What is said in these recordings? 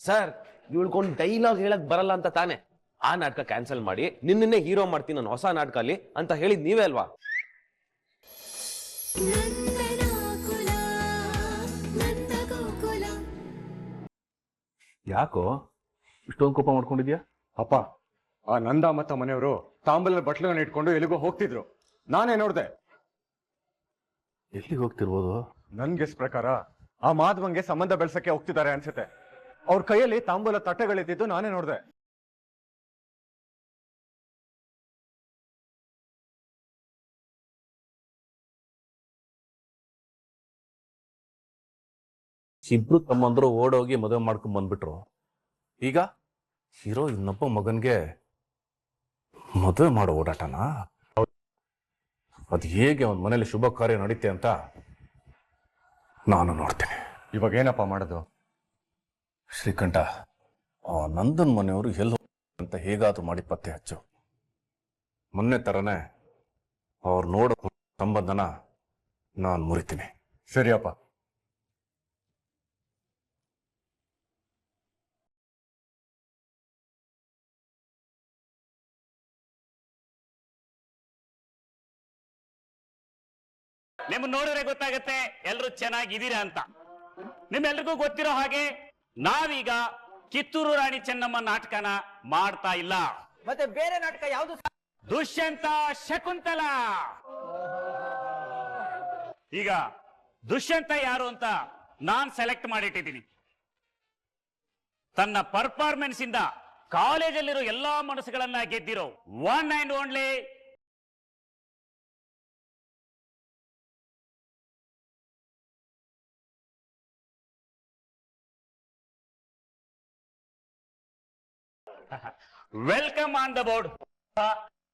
Sir ಇವಳ್ಕೊಂಡ್ dialogue ಹೇಳಕ್ ಬರಲ್ಲ ಅಂತ ತಾನೆ ಆ ನಾಟಕ ಕ್ಯಾನ್ಸಲ್ ಮಾಡಿ ನಿನ್ನೆ ಹೀರೋ ಮಾಡ್ತೀನಿ ನಾನು ಹೊಸ ನಾಟಕ ಅಲ್ಲಿ ಅಂತ ಹೇಳಿದ್ ನೀವೇ ಅಲ್ವಾ? ಯಾಕೋ ಇಷ್ಟೊಂದು ಕೋಪ ಮಾಡ್ಕೊಂಡಿದ್ಯಾ? ಅಪ್ಪ, ಆ ನಂದ ಮತ್ತ ಮನೆಯವರು ತಾಂಬೂಲ ಬಟ್ಲನ್ನ ಇಟ್ಕೊಂಡು ಎಲ್ಲಿಗೋ ಹೋಗ್ತಿದ್ರು. ನಾನೇ ನೋಡ್ದೆ. ಎಲ್ಲಿಗೆ ಹೋಗ್ತಿರ್ಬೋದು? ನನ್ ಗೆಸ್ ಪ್ರಕಾರ ಆ ಮಾಧವಂಗೆ ಸಂಬಂಧ ಬೆಳ್ಸಕ್ಕೆ ಹೋಗ್ತಿದ್ದಾರೆ ಅನ್ಸುತ್ತೆ. ಅವ್ರ ಕೈಯಲ್ಲಿ ತಾಂಬೂಲ ತಟ್ಟೆಗಳಿದ್ದು ನಾನೇ ನೋಡ್ದೆ. ಇಬ್ರು ತಮ್ಮಂದ್ರು ಓಡೋಗಿ ಮದುವೆ ಮಾಡ್ಕೊಂಡ್ ಬಂದ್ಬಿಟ್ರು. ಈಗ ಹೀರೋ ಇನ್ನೊಬ್ಬ ಮಗನ್ಗೆ ಮದುವೆ ಮಾಡೋ ಓಡಾಟನ? ಅದು ಹೇಗೆ ಒಂದ್ ಮನೇಲಿ ಶುಭ ಕಾರ್ಯ ನಡೀತೆ ಅಂತ ನಾನು ನೋಡ್ತೇನೆ. ಇವಾಗ ಏನಪ್ಪ ಮಾಡೋದು? ಶ್ರೀಕಂಠ, ಆ ನಂದನ್ ಮನೆಯವರು ಎಲ್ಲಿ ಅಂತ ಹೇಗಾದ್ರೂ ಮಾಡಿ ಪತ್ತೆ ಹಚ್ಚು. ಮೊನ್ನೆ ತರನೇ ಅವ್ರು ನೋಡೋ ಸಂಬಂಧನ ನಾನು ಮುರಿತೀನಿ. ಸರಿಯಪ್ಪ. ನಿಮ್ ನೋಡಿದ್ರೆ ಗೊತ್ತಾಗತ್ತೆ ಎಲ್ರು ಚೆನ್ನಾಗಿದ್ದೀರಾ ಅಂತ. ನಿಮ್ಮೆಲ್ರಿಗೂ ಗೊತ್ತಿರೋ ಹಾಗೆ ನಾವೀಗ ಕಿತ್ತೂರು ರಾಣಿ ಚೆನ್ನಮ್ಮ ನಾಟಕನ ಮಾಡ್ತಾ ಇಲ್ಲ. ಮತ್ತೆ ಬೇರೆ ನಾಟಕ ಯಾವುದು? ದುಷ್ಯಂತ ಶಕುಂತಲ. ಈಗ ದುಷ್ಯಂತ ಯಾರು ಅಂತ ನಾನ್ ಸೆಲೆಕ್ಟ್ ಮಾಡಿಟ್ಟಿದ್ದೀನಿ. ತನ್ನ ಪರ್ಫಾರ್ಮೆನ್ಸ್ ಇಂದ ಕಾಲೇಜಲ್ಲಿರೋ ಎಲ್ಲಾ ಮನಸ್ಸುಗಳನ್ನ ಗೆದ್ದಿರೋ one and only welcome on the board.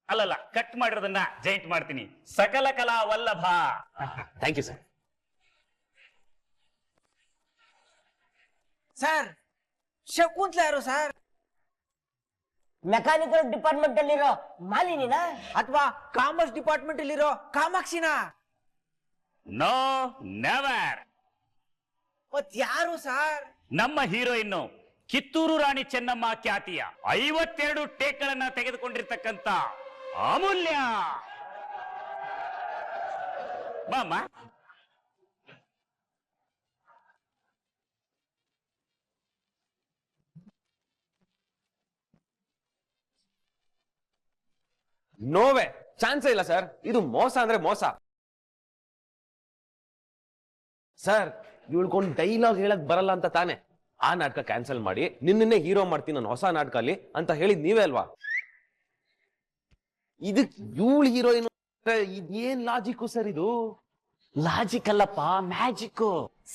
ಅಲ್ಲಲ್ಲ, ಕಟ್ ಮಾಡಿರೋದನ್ನ ಜೈಂಟ್ ಮಾಡ್ತೀನಿ. ಸಕಲ ಕಲಾ ವಲ್ಲಭ. Thank you sir. Sir, Shakuntala ಯಾರು ಸರ್? ಮೆಕ್ಯಾನಿಕಲ್ ಡಿಪಾರ್ಟ್ಮೆಂಟ್ ಅಲ್ಲಿರೋ ಮಾಲಿನಿನ ಅಥವಾ ಕಾಮರ್ಸ್ ಡಿಪಾರ್ಟ್ಮೆಂಟ್ ಅಲ್ಲಿರೋ ಕಾಮಾಕ್ಷಿನ? No, never. ಮತ್ ಯಾರು ಸರ್? ನಮ್ಮ ಹೀರೋಯಿನ್ ಕಿತ್ತೂರು ರಾಣಿ ಚೆನ್ನಮ್ಮ ಖ್ಯಾತಿಯ 52 ಟೇಕ್ಗಳನ್ನ ತೆಗೆದುಕೊಂಡಿರ್ತಕ್ಕಂಥ ಅಮೂಲ್ಯ. ಮಾಮ, ನೋವೇ ಚಾನ್ಸೇ ಇಲ್ಲ ಸರ್. ಇದು ಮೋಸ ಅಂದ್ರೆ ಮೋಸ. ಸರ್ ಇವಳ್ಕೊಂಡ್ ಡೈಲಾಗ್ ಹೇಳಕ್ ಬರಲ್ಲ ಅಂತ ತಾನೆ ಆ ನಾಟಕ ಕ್ಯಾನ್ಸಲ್ ಮಾಡಿ ನಿನ್ನೆ ಹೀರೋ ಮಾಡ್ತೀನಿ ನಾನು ಹೊಸ ನಾಟಕ ಅಲ್ಲಿ ಅಂತ ಹೇಳಿದ್ ನೀವೇ ಅಲ್ವಾ? ಇದಕ್ ಇವಳು ಹೀರೋಯಿನ್ ಇದೇನ್ ಲಾಜಿಕ್ಕು ಸರ್? ಇದು ಲಾಜಿಕ್ ಅಲ್ಲಪ್ಪ, ಮ್ಯಾಜಿಕ್.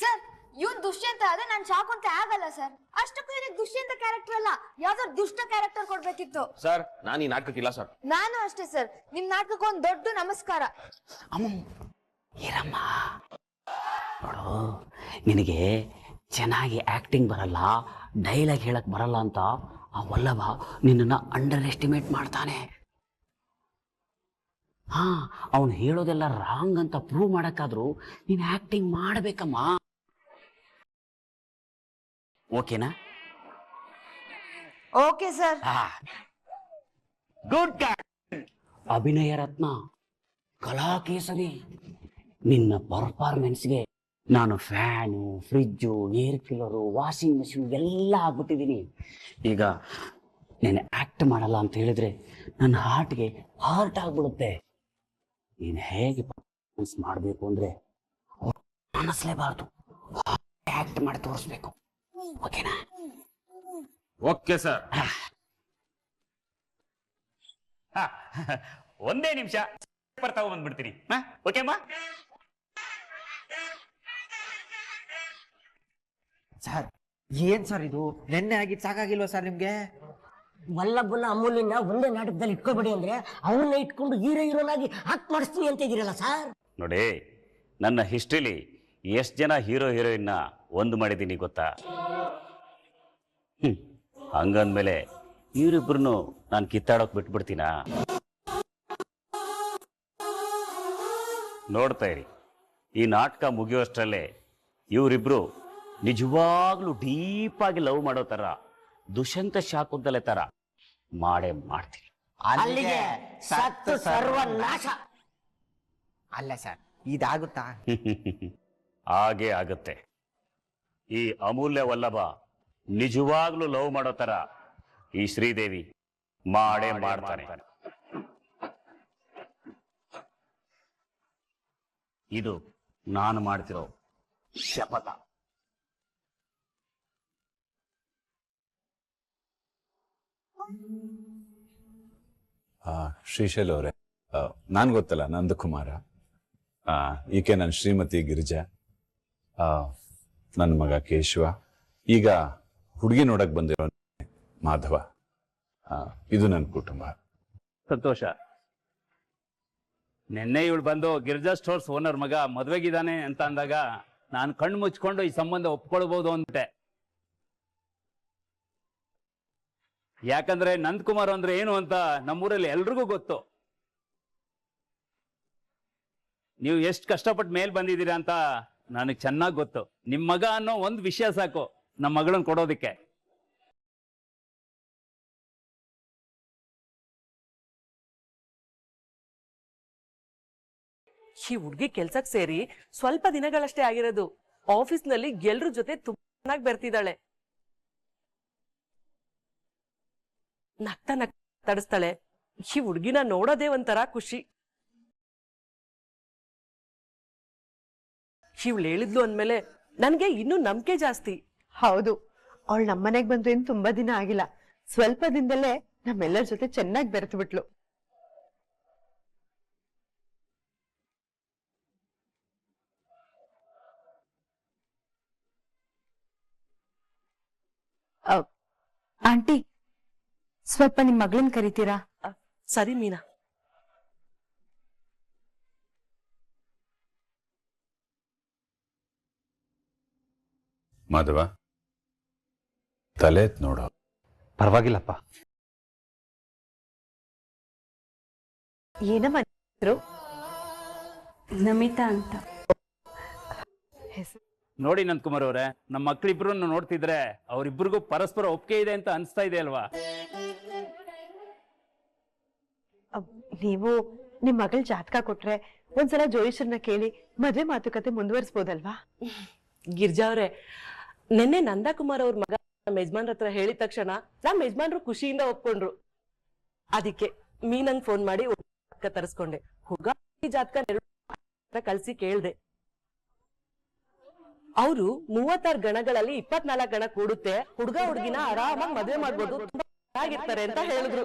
ಸರ್, ಇವನ್ ದುಷ್ಯಂತ ಆದ್ರೆ ನಾನ್ ಶಾಕುಂತ ಆಗಲ್ಲ ಸರ್. ಅಷ್ಟಕ್ಕೂ ಇದಕ್ಕೆ ದುಷ್ಯಂತ ಕ್ಯಾರೆಕ್ಟರ್ ಅಲ್ಲ, ಯಾವ್ದಾದ್ರು ದುಷ್ಟ ಕ್ಯಾರೆಕ್ಟರ್ ಕೊಡ್ಬೇಕಿತ್ತು. ಸರ್ ನಾನು ಈ ನಾಟಕಕ್ಕಿಲ್ಲ ಸರ್. ನಾನು ಅಷ್ಟೇ ಸರ್. ನಿಮ್ ನಾಟಕಕ್ಕೆ ಒಂದ್ ದೊಡ್ಡ ನಮಸ್ಕಾರ. ಇರಮ್ಮ ನೋಡು, ನಿನಗೆ ಚೆನ್ನಾಗಿ ಆಕ್ಟಿಂಗ್ ಬರಲ್ಲ, ಡೈಲಾಗ್ ಹೇಳಕ್ ಬರಲ್ಲ ಅಂತ ಆ ವಲ್ಲಭ ನಿನ್ನನ್ನ ಅಂಡರ್ ಎಸ್ಟಿಮೇಟ್ ಮಾಡ್ತಾನೆ. ಹಾ, ಅವನು ಹೇಳೋದೆಲ್ಲ ರಾಂಗ್ ಅಂತ ಪ್ರೂವ್ ಮಾಡಕ್ಕಾದ್ರೂ ನೀನ್ ಆಕ್ಟಿಂಗ್ ಮಾಡ್ಬೇಕಮ್ಮ. ಓಕೆನಾ? Okay sir. ಗುಡ್ ಗೈ. ಅಭಿನಯ ರತ್ನ, ಕಲಾಕೇಸರಿ, ನಿನ್ನ ಪರ್ಫಾರ್ಮೆನ್ಸ್ಗೆ ನಾನು fan, fridge, air cooler, washing machine ಎಲ್ಲ ಆಗ್ಬಿಟ್ಟಿದ್ದೀನಿ. ಈಗ ನೀನು ಆಕ್ಟ್ ಮಾಡಲ್ಲ ಅಂತ ಹೇಳಿದ್ರೆ ನನ್ನ ಹಾರ್ಟ್ಗೆ ಹಾರ್ಟ್ ಆಗ್ಬಿಡುತ್ತೆ. ನೀನು ಹೇಗೆ ಪರ್ಫಾರ್ಮೆನ್ಸ್ ಮಾಡಬೇಕು ಅಂದ್ರೆ ಅನ್ನಿಸ್ಲೇಬಾರ್ದು, ಆಕ್ಟ್ ಮಾಡಿ ತೋರಿಸ್ಬೇಕು. ಓಕೆನಾ? Okay sir. ಒಂದೇ ನಿಮಿಷ ತಗೊಂಡ್ ಬಂದ್ಬಿಡ್ತೀನಿ. ಓಕೆಮ್ಮ? ಸರ್, ಏನ್ ಸರ್ ಇದು? ನೆನ್ನೆ ಆಗಿದ್ ಸಾಕಾಗಿಲ್ವಾ ಸರ್ ನಿಮ್ಗೆ? ವಲ್ಲಭನ ಅಮೂಲ್ಯನ ಒಂದೇ ನಾಟಕದಲ್ಲಿ ಇಟ್ಕೋಬೇಡಿ ಅಂದ್ರೆ ಅವನ್ನ ಇಟ್ಕೊಂಡು ಹೀರೋನಾಗಿ ಆಕ್ಟ್ ಮಾಡಿಸ್ತೀನಿ ಅಂತ ಇದೀರಲ್ಲ ಸರ್. ನೋಡಿ, ನನ್ನ ಹಿಸ್ಟ್ರಿಲಿ ಎಷ್ಟು ಜನ ಹೀರೋಯಿನ್ನ ಒಂದು ಮಾಡಿದ್ದೀನಿ ಗೊತ್ತಾ? ಹಂಗಂದ್ಮೇಲೆ ಇವರಿಬ್ರು ನಾನು ಕಿತ್ತಾಡೋಕ್ ಬಿಟ್ಬಿಡ್ತೀನ? ನೋಡ್ತಾ ಇರಿ, ಈ ನಾಟಕ ಮುಗಿಯೋಷ್ಟರಲ್ಲೇ ಇವರಿಬ್ರು ನಿಜವಾಗ್ಲೂ ಡೀಪ್ ಆಗಿ ಲವ್ ಮಾಡೋ ತರ ದುಷ್ಯಂತ ಶಾಕುಂತಲೆ ತರ ಮಾಡೇ ಮಾಡ್ತೀನಿ. ಅಲ್ಲಿಗೆ ಸತ್ತು ಸರ್ವನಾಶ. ಅಲ್ಲ ಸರ್, ಇದಾಗುತ್ತಾ? ಹಾಗೆ ಆಗುತ್ತೆ. ಈ ಅಮೂಲ್ಯ ವಲ್ಲಭ ನಿಜವಾಗ್ಲೂ ಲವ್ ಮಾಡೋ ತರ ಈ ಶ್ರೀದೇವಿ ಮಾಡೇ ಮಾಡ್ತಾನೆ. ಇದು ನಾನು ಮಾಡ್ತಿರೋ ಶಪಥ. ಶ್ರೀಶೈಲ್ ಅವರೇ, ನಾನು ಗೊತ್ತಲ್ಲ, ನಂದಕುಮಾರ. ಈಕೆ ನನ್ನ ಶ್ರೀಮತಿ ಗಿರಿಜಾ, ನನ್ನ ಮಗ ಕೇಶವ, ಈಗ ಹುಡುಗಿ ನೋಡಕ್ ಬಂದಿರೋ ಮಾಧವ. ಇದು ನನ್ನ ಕುಟುಂಬ. ಸಂತೋಷ. ನಿನ್ನೆ ಇವಳು ಬಂದು ಗಿರಿಜಾ ಸ್ಟೋರ್ಸ್ ಓನರ್ ಮಗ ಮದ್ವೆಗಿದ್ದಾನೆ ಅಂತ ಅಂದಾಗ ನಾನು ಕಣ್ಣು ಮುಚ್ಕೊಂಡು ಈ ಸಂಬಂಧ ಒಪ್ಕೊಳ್ಬಹುದು ಅಂತೆ. ಯಾಕಂದ್ರೆ ನಂದಕುಮಾರ್ ಅಂದ್ರೆ ಏನು ಅಂತ ನಮ್ಮೂರಲ್ಲಿ ಎಲ್ರಿಗೂ ಗೊತ್ತು. ನೀವು ಎಷ್ಟು ಕಷ್ಟಪಟ್ಟು ಮೇಲ್ ಬಂದಿದ್ದೀರಾ ಅಂತ ನನಗೆ ಚೆನ್ನಾಗಿ ಗೊತ್ತು. ನಿಮ್ ಮಗ ಅನ್ನೋ ಒಂದು ವಿಷಯ ಸಾಕು ನಮ್ಮ ಮಗಳನ್ನ ಕೊಡೋದಿಕ್ಕೆ. ಈ ಹುಡ್ಗಿ ಕೆಲ್ಸಕ್ ಸೇರಿ ಸ್ವಲ್ಪ ದಿನಗಳಷ್ಟೇ ಆಗಿರೋದು. ಆಫೀಸ್ ನಲ್ಲಿ ಎಲ್ರ ಜೊತೆ ತುಂಬಾ ಚೆನ್ನಾಗಿ ಬೆರ್ತಿದ್ದಾಳೆ. ನಗ್ತಾ ತಡಿಸ್ತಾಳೆ. ಈ ಹುಡ್ಗಿನ ನೋಡೋದೇ ಒಂಥರ ಖುಷಿ. ಇವಳು ಹೇಳಿದ್ಲು ಅಂದ್ಮೇಲೆ ನನ್ಗೆ ಇನ್ನೂ ನಂಬಿಕೆ ಜಾಸ್ತಿ. ಹೌದು, ಅವಳು ನಮ್ಮನೆಗ್ ಬಂದು ಇನ್ನು ತುಂಬಾ ದಿನ ಆಗಿಲ್ಲ. ಸ್ವಲ್ಪ ದಿನದಲ್ಲೇ ನಮ್ಮೆಲ್ಲರ ಜೊತೆ ಚೆನ್ನಾಗಿ ಬೆರೆತು ಬಿಟ್ಲು. ಆಂಟಿ, ಸ್ವಲ್ಪ ನಿಮ್ ಮಗಳನ್ನ ಕರಿತೀರಾ? ಸರಿ ಮೀನಾ. ಮಾಧವ, ತಲೆ ನೋಡೋ. ಪರವಾಗಿಲ್ಲಪ್ಪ. ಏನಮ್ಮ ಹೆಸರು? ನಮಿತಾ ಅಂತ. ನೋಡಿ ನಂದಕುಮಾರ್ ಅವರೇ, ನಮ್ಮ ಮಕ್ಳಿಬ್ರು ನೋಡ್ತಿದ್ರೆ ಅವರಿಬ್ರಿಗೂ ಪರಸ್ಪರ ಒಪ್ಪಿಗೆ ಇದೆ ಅಂತ ಅನ್ಸ್ತಾ ಇದೆ ಅಲ್ವಾ? ನೀವು ನಿಮ್ ಮಗಳ ಜಾತಕ ಕೊಟ್ರೆ ಒಂದ್ಸಲ ಜೋಯಿಷರ್ನ ಕೇಳಿ ಮದ್ವೆ ಮಾತುಕತೆ ಮುಂದುವರಿಸಬಹುದಲ್ವಾ? ಗಿರ್ಜಾ ಅವ್ರೆ, ನಿನ್ನೆ ನಂದಕುಮಾರ್ ಅವ್ರ ಮಗ ನಮ್ಮ ಯಜಮಾನ್ರ ಹತ್ರ ಹೇಳಿದ ತಕ್ಷಣ ನಮ್ಮ ಯಜಮಾನ್ರು ಖುಷಿಯಿಂದ ಒಪ್ಕೊಂಡ್ರು. ಅದಕ್ಕೆ ಮೀನಂಗ್ ಫೋನ್ ಮಾಡಿ ಜಾತಕ ತರಿಸ್ಕೊಂಡೆ. ಹುಡುಗ ಜಾತಕ ಕಳ್ಸಿ ಕೇಳ್ದೆ. ಅವರು 36 ಗಣಗಳಲ್ಲಿ 24 ಗಣ ಕೂಡುತ್ತೆ, ಹುಡುಗ ಹುಡುಗಿನ ಆರಾಮಾಗಿ ಮದ್ವೆ ಮಾಡ್ಬೋದು, ತುಂಬಾ ಚೆನ್ನಾಗಿರ್ತಾರೆ ಅಂತ ಹೇಳಿದ್ರು.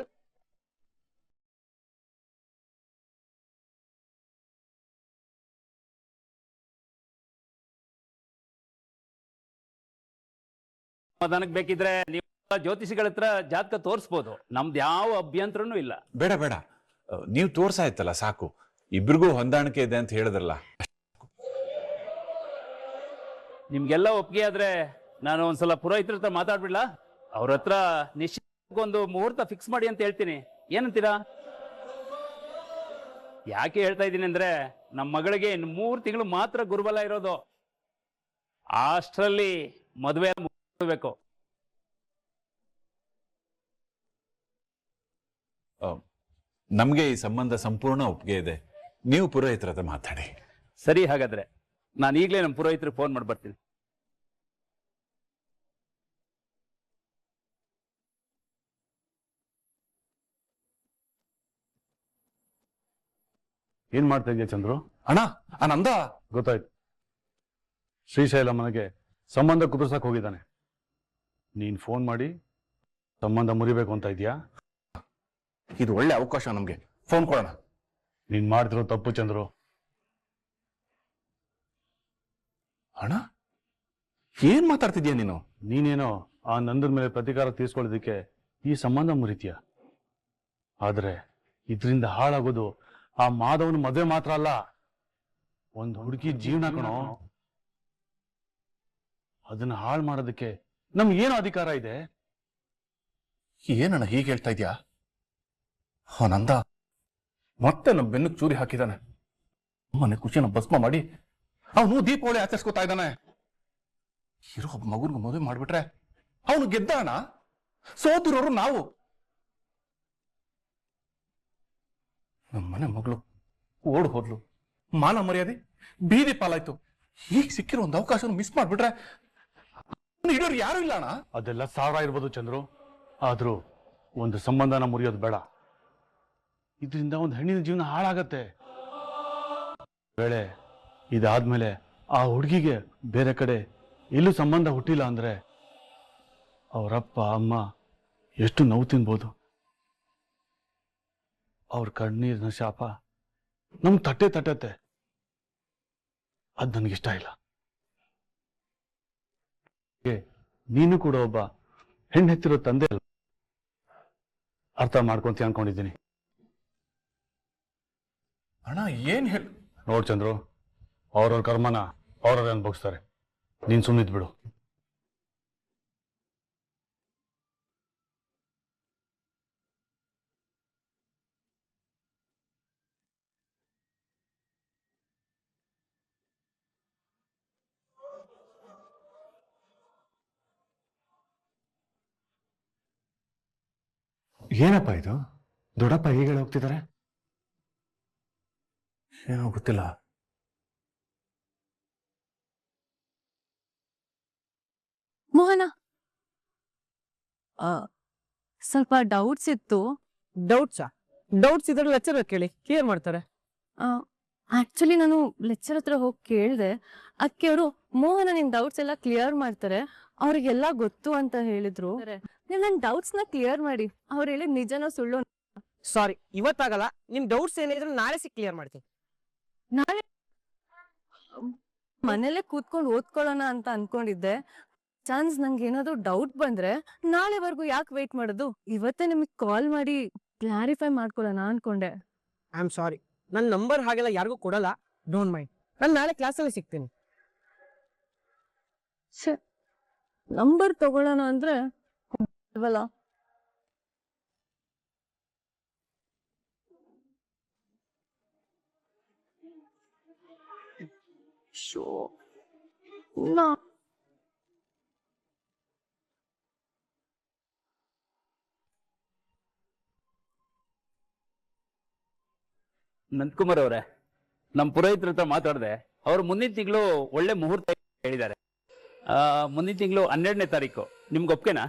ಸಮಾಧಾನಕ್ಕೆ ಬೇಕಿದ್ರೆ ನೀವು ಜ್ಯೋತಿಷಿಗಳ ಹತ್ರ ಜಾತಕ ತೋರಿಸ್ಬೋದು, ನಮ್ದು ಯಾವ ಅಭ್ಯಂತರನೂ ಇಲ್ಲ. ಬೇಡ ಬೇಡ, ನೀವು ತೋರ್ಸಾಯ್ತಲ್ಲ ಸಾಕು. ಇಬ್ರಿಗೂ ಹೊಂದಾಣಿಕೆ ಇದೆ ಅಂತ ಹೇಳಿದ್ರಲ್ಲ. ನಿಮ್ಗೆಲ್ಲ ಒಪ್ಪಿಗೆ ಆದ್ರೆ ನಾನು ಒಂದ್ಸಲ ಪುರೋಹಿತರ ಹತ್ರ ಮಾತಾಡ್ಬಿಡ್ಲಾ? ಅವ್ರ ಹತ್ರ ನಿಶ್ಚಿತಕ್ಕೊಂದು ಮುಹೂರ್ತ ಫಿಕ್ಸ್ ಮಾಡಿ ಅಂತ ಹೇಳ್ತೀನಿ. ಏನಂತೀರಾ? ಯಾಕೆ ಹೇಳ್ತಾ ಇದ್ದೀನಿ ಅಂದ್ರೆ, ನಮ್ಮ ಮಗಳಿಗೆ ಇನ್ನು 3 ತಿಂಗಳು ಮಾತ್ರ ಗುರುಬಲ ಇರೋದು. ಅಷ್ಟರಲ್ಲಿ ಮದುವೆ ಬೇಕು. ನಮ್ಗೆ ಈ ಸಂಬಂಧ ಸಂಪೂರ್ಣ ಒಪ್ಪಿಗೆ ಇದೆ. ನೀವು ಪುರೋಹಿತರ ಹತ್ರ ಮಾತಾಡಿ. ಸರಿ, ಹಾಗಾದ್ರೆ ನಾನು ಈಗಲೇ ನಮ್ಮ ಪುರೋಹಿತರಿಗೆ ಫೋನ್ ಮಾಡಿ ಬರ್ತೀನಿ. ಏನ್ ಮಾಡ್ತಾ ಇದೆಯಾ ಚಂದ್ರು? ಅಣ್ಣ, ನಂದ ಗೊತ್ತಾಯ್ತು. ಶ್ರೀಶೈಲ ಮನೆಗೆ ಸಂಬಂಧ ಕುದುರ್ಸಕ್ ಹೋಗಿದ್ದಾನೆ. ನೀನ್ ಫೋನ್ ಮಾಡಿ ಸಂಬಂಧ ಮುರಿಬೇಕು ಅಂತ ಇದೆಯಾ? ಇದು ಒಳ್ಳೆ ಅವಕಾಶ ನಮ್ಗೆ. ಫೋನ್ ಕೊಡೋಣ. ನೀನ್ ಮಾಡ್ತಿರೋ ತಪ್ಪು ಚಂದ್ರು. ಅಣ್ಣ, ಏನ್ ಮಾತಾಡ್ತಿದ್ಯಾ ನೀನು? ನೀನೇನೋ ಆ ನಂದನ ಮೇಲೆ ಪ್ರತೀಕಾರ ತೀರ್ಸ್ಕೊಳ್ಳೋದಕ್ಕೆ ಈ ಸಂಬಂಧ ಮುರಿತೀಯ. ಆದ್ರೆ ಇದರಿಂದ ಹಾಳಾಗೋದು ಆ ಮಾಧವನ ಮದುವೆ ಮಾತ್ರ ಅಲ್ಲ, ಒಂದು ಹುಡುಗಿ ಜೀವನ ಕಣೋ. ಅದನ್ನ ಹಾಳು ಮಾಡೋದಕ್ಕೆ ನಮ್ಗೆ ಏನು ಅಧಿಕಾರ ಇದೆ? ಏನಣ್ಣ ಹೀಗೆ ಹೇಳ್ತಾ ಇದ್ಯಾ? ನಂದ ಮತ್ತೆ ನಮ್ಮ ಬೆನ್ನಕ್ಕೆ ಚೂರಿ ಹಾಕಿದಾನೆ. ಮನೆ ಖುಷಿನ ಭಸ್ಮ ಮಾಡಿ ಅವನು ದೀಪಾವಳಿ ಆಚರಿಸ್ಕೊತಾ ಇದ್ದಾನೆ. ಇರೋ ಒಬ್ಬ ಮಗುನ್ಗೆ ಮದುವೆ ಮಾಡ್ಬಿಟ್ರೆ ಅವನು ಗೆದ್ದ ಅಣ್ಣ, ಸೋತಿರೋರು ನಾವು. ನಮ್ಮ ಮನೆ ಮಗಳು ಓಡ್ ಹೋದ್ಲು, ಮಾನ ಮರ್ಯಾದೆ ಬೀದಿ ಪಾಲಾಯ್ತು. ಈಗ ಸಿಕ್ಕಿರೋ ಒಂದು ಅವಕಾಶ ಮಿಸ್ ಮಾಡ್ಬಿಟ್ರೆ ಹಿಡಿಯೋರು ಯಾರು ಇಲ್ಲ ಅಣ್ಣ. ಅದೆಲ್ಲ ಸಾವಿರ ಇರ್ಬೋದು ಚಂದ್ರು, ಆದ್ರೂ ಒಂದು ಸಂಬಂಧನ ಮುರಿಯೋದು ಬೇಡ. ಇದರಿಂದ ಒಂದು ಹೆಣ್ಣಿನ ಜೀವನ ಹಾಳಾಗತ್ತೆ. ವೇಳೆ ಇದಾದ್ಮೇಲೆ ಆ ಹುಡುಗಿಗೆ ಬೇರೆ ಕಡೆ ಎಲ್ಲೂ ಸಂಬಂಧ ಹುಟ್ಟಿಲ್ಲ ಅಂದ್ರೆ ಅವರಪ್ಪ ಅಮ್ಮ ಎಷ್ಟು ನೋವು ತಿನ್ಬೋದು. ಅವ್ರ ಕಣ್ಣೀರಿನ ಶಾಪ ನಮ್ ತಟ್ಟತ್ತೆ. ಅದ್ ನನಗಿಷ್ಟ ಇಲ್ಲ. ನೀನು ಕೂಡ ಒಬ್ಬ ಹೆಣ್ಣು ಹೆತ್ತಿರೋ ತಂದೆ ಅಲ್ಲ, ಅರ್ಥ ಮಾಡ್ಕೊಂತ ಅನ್ಕೊಂಡಿದ್ದೀನಿ. ಅಣ್ಣ ಏನ್ ಹೇಳ ನೋಡ್ ಚಂದ್ರು, ಅವ್ರವ್ರ ಕರ್ಮನ ಅವ್ರವ್ರ ಅನ್ಭವಿಸ್ತಾರೆ. ನೀನ್ ಸುಮ್ಮನಿದ್ ಬಿಡು. ಏನಪ್ಪ ಇದು? ದೊಡ್ಡಪ್ಪ ಹೀಗೆ ಹೋಗ್ತಿದ್ದಾರೆ? ಏನೋ ಗೊತ್ತಿಲ್ಲ. ಮೋಹನ, ಸ್ವಲ್ಪ ಡೌಟ್ಸ್ ಇತ್ತು. ಡೌಟ್ಸ್ ಇದ್ರೆ ಲೆಕ್ಚರ್ ಕೇಳಿ, ಕ್ಲಿಯರ್ ಮಾಡ್ತಾರೆ. ಆಕ್ಚುಲಿ ನಾನು ಲೆಕ್ಚರ್ ಹತ್ರ ಹೋಗಿ ಕೇಳಿದೆ. ಅದಕ್ಕೆ ಅವರು ಮೋಹನ ನಿನ್ ಡೌಟ್ಸ್ ಎಲ್ಲ ಕ್ಲಿಯರ್ ಮಾಡ್ತಾರೆ, ಅವ್ರಿಗೆಲ್ಲ ಗೊತ್ತು ಅಂತ ಹೇಳಿದ್ರು. ನೀವು ನನ್ನ ಡೌಟ್ಸ್ ನ ಕ್ಲಿಯರ್ ಮಾಡಿ. ಅವ್ರು ಹೇಳಿದ್ ನಿಜನೋ ಸುಳ್ಳು? ಸಾರಿ, ಇವತ್ತಾಗಲ್ಲ. ನಿಮ್ ಡೌಟ್ಸ್ ಏನಿದ್ರು ನಾಳೆ ಕ್ಲಿಯರ್ ಮಾಡ್ತೀನಿ. ನಾಳೆ ಮನೇಲೆ ಕೂತ್ಕೊಂಡು ಓದ್ಕೊಳ್ಳೋಣ ಅಂತ ಅನ್ಕೊಂಡಿದ್ದೆ. ಚಾನ್ಸ್ ನಂಗೆ ಏನಾದ್ರು ಡೌಟ್ ಬಂದ್ರೆ ನಾಳೆವರೆಗೂ ಯಾಕೆ ವೇಟ್ ಮಾಡೋದು, ಇವತ್ತೇ ನಿಮಗೆ ಕಾಲ್ ಮಾಡಿ ಕ್ಲಾರಿಫೈ ಮಾಡ್ಕೊಳ್ಳೋಣ ಅನ್ಕೊಂಡೆ. ಐ ಆಮ್ ಸಾರಿ, ನನ್ನ ನಂಬರ್ ಹಾಗೆಲ್ಲ ಯಾರಿಗೂ ಕೊಡಲ್ಲ. Don't mind. ನಾನು ನಾಳೆ ಕ್ಲಾಸಲ್ಲಿ ಸಿಗ್ತೀನಿ. ನಂಬರ್ ತಗೊಳ್ಳೋಣ ಅಂದ್ರೆ ಇಲ್ವಲ್ಲ. ನಂದಕುಮಾರ್ ಅವರೇ, ನಮ್ಮ ಪುರೋಹಿತರ ಹತ್ರ ಮಾತಾಡಿದೆ. ಅವ್ರು ಮುಂದಿನ ತಿಂಗಳು ಒಳ್ಳೆ ಮುಹೂರ್ತ ಹೇಳಿದ್ದಾರೆ. ಮುಂದಿನ ತಿಂಗಳು 12ನೇ ತಾರೀಕು. ನಿಮ್ಗೆ ಒಪ್ಕೆನಾ?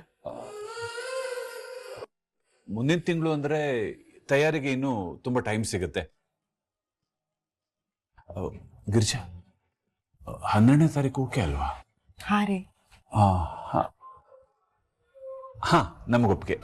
ಮುಂದಿನ ತಿಂಗಳು ಅಂದ್ರೆ ತಯಾರಿಗೆ ಇನ್ನೂ ತುಂಬಾ ಟೈಮ್ ಸಿಗುತ್ತೆ. ಗಿರಿಜಾ, 12ನೇ ತಾರೀಕು ಓಕೆ ಅಲ್ವಾ? ಹಾ ರೀ. ಹಾ, ನಮಗೊಪ್ಪಿಗೆ.